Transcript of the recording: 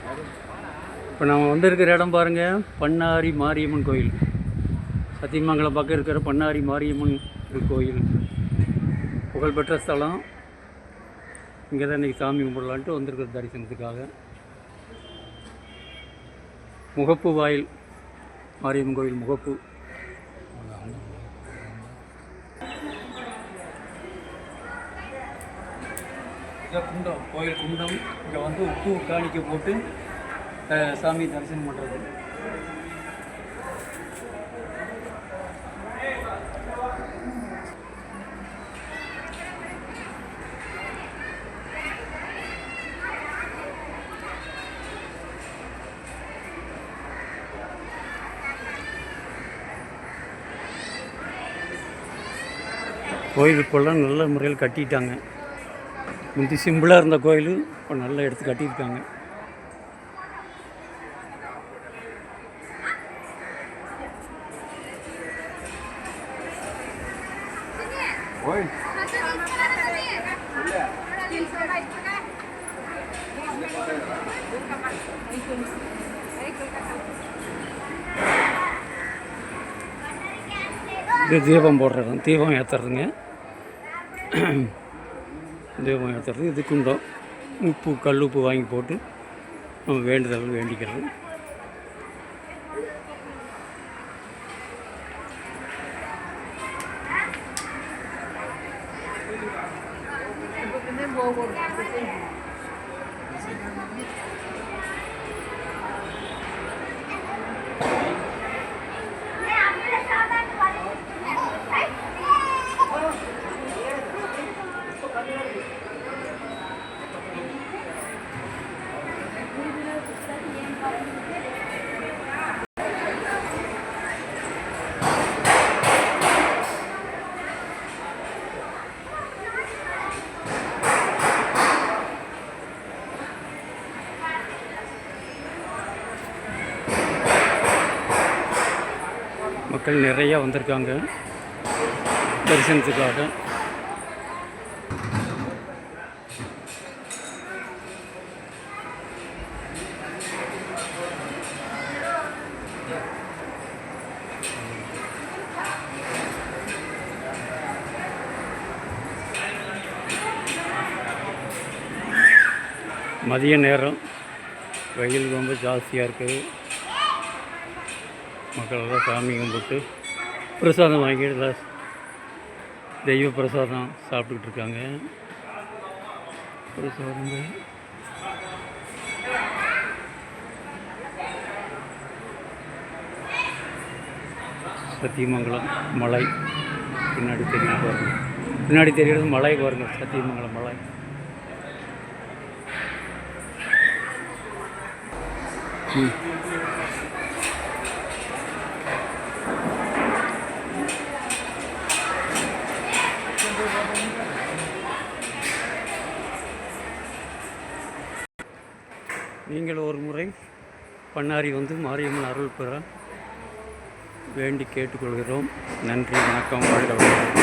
இப்போ நம்ம வந்திருக்கிற இடம் பாருங்கள், பண்ணாரி மாரியம்மன் கோயில். சத்தியமங்கலம் பக்கம் இருக்கிற பண்ணாரி மாரியம்மன் கோயில் புகழ்பெற்ற ஸ்தலம். இங்கே தான் இன்றைக்கி சாமி கும்பிடலான்ட்டு வந்திருக்கிற தரிசனத்துக்காக. முகப்பு வாயில் மாரியம்மன் கோயில் முகப்பு. குண்டம், கோயில் குண்டம். இங்கே வந்து உப்பு காணிக்க போட்டு சாமி தரிசனம் பண்ணுறது. கோயிலுக்குள்ளே நல்ல முறையில் கட்டிட்டாங்க. முந்தி சிம்பிளாக இருந்த கோயில் இப்போ நல்லா எடுத்து கட்டியிருக்காங்க. இது தீபம் போடுறது, தீபம் ஏற்றுறதுங்க. தீபம் ஏற்றுறது. இது குண்டம். உப்பு, கல் உப்பு வாங்கி போட்டு நம்ம வேண்டுதல் வேண்டிக்கிறது. மக்கள் நிறையா வந்திருக்காங்க தரிசனத்துக்காக. மதிய நேரம், வெயில் ரொம்ப ஜாஸ்தியாக இருக்குது. மக்கள் எல்லாம் சாமி கும்பிட்டு பிரசாதம் வாங்கிட்டு தெய்வ பிரசாதம் சாப்பிட்டுக்கிட்டு இருக்காங்க. பிரசாதம் சத்தியமங்கலம் மலை பின்னாடி தெரியுது பாருங்கள். பின்னாடி தெரிகிறது மலை பாருங்கள், சத்தியமங்கலம் மலை. நீங்கள் ஒரு முறை பண்ணாரி வந்து மாரியம்மன் அருள் பெற வேண்டி கேட்டுக்கொள்கிறோம். நன்றி, வணக்கம், வாழ்க.